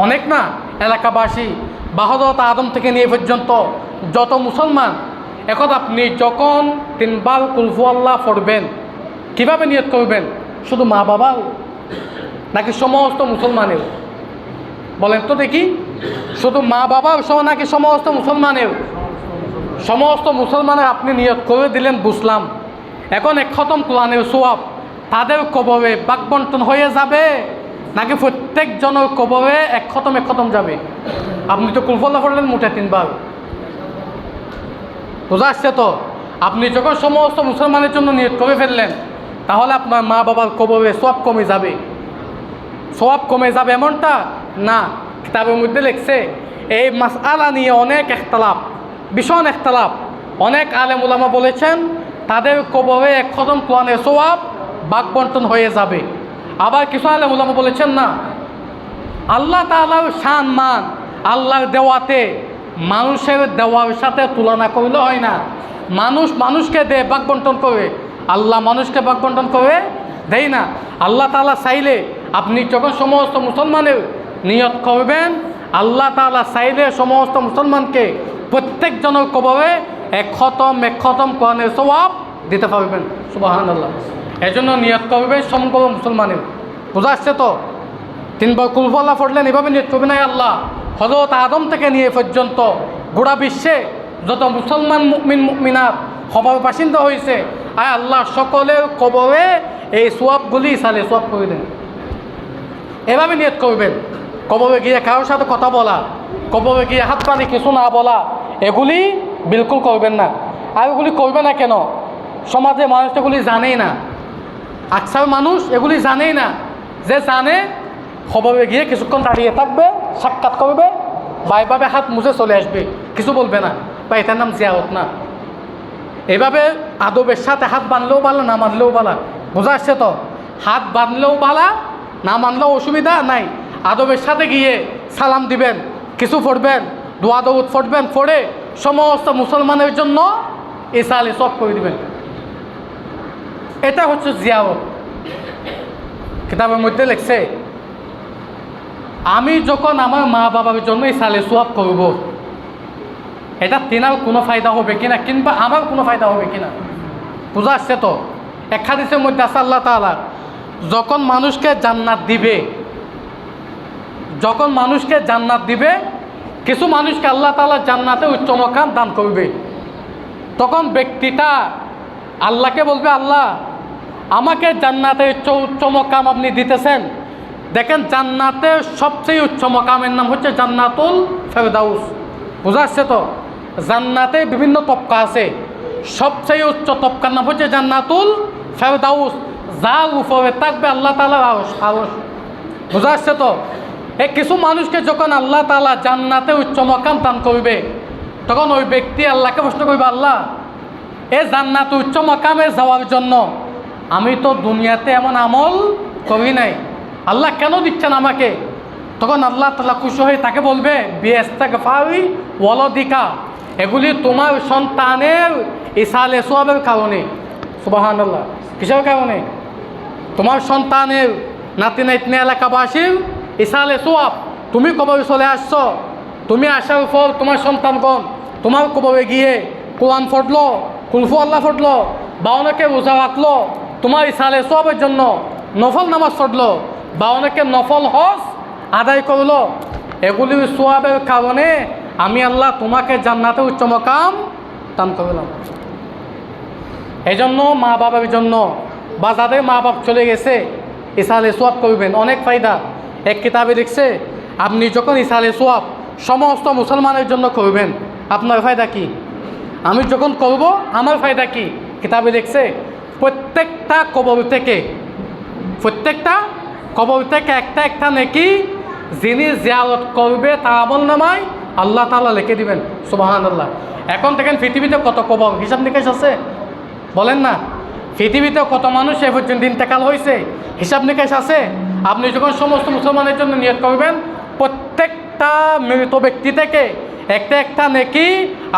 অনেক না? এলাকাবাসী বা হযরত আদম থেকে নিয়ে পর্যন্ত যত মুসলমান। এখন আপনি যখন 3 বার কুল আল্লাহ পড়বেন, কীভাবে নিয়ত করবেন? শুধু মা বাবাও নাকি সমস্ত মুসলমানেও? বলেন তো দেখি, শুধু মা বাবাও সহ নাকি সমস্ত মুসলমানেও? সমস্ত মুসলমানের আপনি নিয়ত করে দিলেন, বুঝলাম। এখন 1 খতম কোরআনের সওয়াব তাদের কবরে বাকবন্টন হয়ে যাবে নাকি প্রত্যেকজনের কবরে 1 খতম যাবে? আপনি তো কুল আল্লাহ পড়লেন মোটে 3 বার। বুঝা আসছে তো? আপনি যখন সমস্ত মুসলমানের জন্য নিয়ত করে ফেললেন, তাহলে আপনার মা বাবার কবরে সওয়াব কমে যাবে। সওয়াব কমে যাবে এমনটা না। কিতাবের মধ্যে লিখছে এই মাসআলা নিয়ে অনেক ইখতিলাফ, ভীষণ ইখতিলাফ। অনেক আলেম উলামা বলেছেন তাদের কবরে এক খতম কোরআনের সওয়াব ভাগ বন্টন হয়ে যাবে। আবার কিছু আলেম উলামা বলেছেন না, আল্লাহ তাআলার শান মান আল্লাহর দেওয়াতে মানুষের দেওয়ার সাথে তুলনা করলে হয় না। মানুষ মানুষকে দেয়, ভাগ বন্টন করে, আল্লাহ মানুষকে ভাগ বন্টন করে দেয় না। আল্লাহ তাআলা চাইলে আপনি যখন সমস্ত মুসলমানের নিয়ত করবেন, আল্লাহ তাআলা চাইলে সমস্ত মুসলমানকে প্রত্যেকজনের কবরে এক খতম কোরআনের সওয়াব দিতে পারবেন। সুবহানাল্লাহ। এজন্য নিয়ত করবে সমগ্র মুসলমানের। বোঝা আসছে তো? 3 বার কুল হু আল্লাহ পড়লেন, এভাবে নিয়ত করবেন না আল্লাহ হযরত আদম থেকে নিয়ে পর্যন্ত গোটা বিশ্বে যত মুসলমান মুমিন মুমিনাত হবার বাসিন্দা হয়েছে, আয় আল্লাহ সকলের কবরে এই সওয়াবগুলি সালে সওয়াব করে দেন। এভাবে নিয়ত করবেন। কবরে গিয়ে কারোর সাথে কথা বলা, কবরে গিয়ে হাত পানি কিছু না বলা, এগুলি বিলকুল করবেন না। আর এগুলি করবে না কেন? সমাজে মানুষ এগুলি জানেই না। আকসার মানুষ এগুলি জানেই না। যে জানে কবরে গিয়ে কিছুক্ষণ দাঁড়িয়ে থাকবে, সাক্ষাৎ করবে, বাইভাবে হাত মুছে চলে আসবে, কিছু বলবে না, বা এটার নাম জিয়ারত না। এভাবে আদবের সাথে হাত বাঁধলেও ভালো, না মানলেও ভালো। বোঝা আসছে তো? হাত বাঁধলেও ভালো, না মানলেও অসুবিধা নাই। আদবের সাথে গিয়ে সালাম দিবেন, কিছু পড়বেন, দোয়া দরুদ পড়বেন, পড়ে সমস্ত মুসলমানের জন্য ইসালে সব করে দিবেন। এটা হচ্ছে জিয়ারত। কিতাবের মধ্যে লিখছে আমি যখন আমার মা বাবার জন্য ইসালে সওয়াব করব, এটা তেনার কোনো ফায়দা হবে কিনা, কিংবা আমার কোনো ফায়দা হবে কিনা। বোঝা আসছে তো? এক হাদিসের মধ্যে আছে আল্লাহ তাআলা যখন মানুষকে জান্নাত দিবে, যখন মানুষকে জান্নাত দিবে, কিছু মানুষকে আল্লাহ তাআলা জান্নাতে উচ্চ মাকাম দান করবে। তখন ব্যক্তিটা আল্লাহকে বলবে, আল্লাহ আমাকে জান্নাতে উচ্চ মাকাম আপনি দিতেছেন, দেখেন জান্নাতের সবচেয়ে উচ্চ মাকামের নাম হচ্ছে জান্নাতুল ফেরদাউস। বোঝা আসছে তো? জান্নাতে বিভিন্ন তবকা আছে, সবচেয়ে উচ্চ তবকার নাম হচ্ছে জান্নাতুল ফেরদাউস, যার উপরে থাকবে আল্লাহ তাআলার আরশ। বোঝা আসছে তো? এই কিছু মানুষকে যখন আল্লাহ তাআলা জান্নাতে উচ্চ মাকাম দান করবে, তখন ওই ব্যক্তি আল্লাহকে প্রশ্ন করবে, আল্লাহ এ জান্নাতে উচ্চ মাকামে যাওয়ার জন্য আমি তো দুনিয়াতে এমন আমল করি নাই, আল্লাহ কেন দিচ্ছেন আমাকে? তখন আল্লাহ তাআলা খুশি হয়ে তাকে বলবে, বিইস্তিগফারি ওয়ালাদিকা, এগুলি তোমার সন্তানের ইসালে সওয়াবের কারণে। সুবহানাল্লাহ। কিসের কারণে? তোমার সন্তানের, নাতি নাতনি এলাকাবাসীর ইসালে সওয়াব। তুমি কবরে চলে আসছো, তুমি আসার পর তোমার সন্তানগণ তোমার কবরে গিয়ে কোরআন পড়লো, কুল হু আল্লাহ পড়লো, বা অনেকে রোজা রাখলো তোমার ইসালে সওয়াবের জন্য, নফল নামাজ পড়লো, বা অনেকে নফল হজ আদায় করলো, এগুলির সওয়াবের কারণে আমি আল্লাহ তোমাকে জান্নাতে উচ্চ মাকাম দান করলাম। এই জন্য মা বাবার জন্য, বা যাদের মা বাপ চলে গেছে, ইসালে সওয়াব করবেন, অনেক ফায়দা। এক কিতাবে লিখছে আপনি যখন ইসালে সওয়াব সমস্ত মুসলমানের জন্য করবেন, আপনার ফায়দা কি? আমি যখন করব আমার ফায়দা কি? কিতাবে লিখছে প্রত্যেকটা কবর থেকে একটা একটা নেকি যিনি জিয়ারত করবে তার আমলনামায় আল্লাহ তাআলা লিখে দিবেন। সুবহানাল্লাহ। এখন দেখেন পৃথিবীতে কত কবর, হিসাব নিকাশ আছে? বলেন না, পৃথিবীতে কত মানুষ এ পর্যন্ত ইন্তেকাল হয়েছে, হিসাব নিকাশ আছে? আপনি যখন সমস্ত মুসলমানের জন্য নিয়ত করবেন, প্রত্যেকটা মৃত ব্যক্তি থেকে একটা একটা নেকি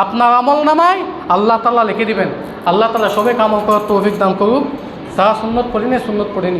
আপনার আমলনামায় আল্লাহ তাআলা লিখে দিবেন। আল্লাহ তাআলা সবাইকে আমল করার তৌফিক দান করুক। যারা সুন্নত পড়েনি সুন্নত পড়েনি।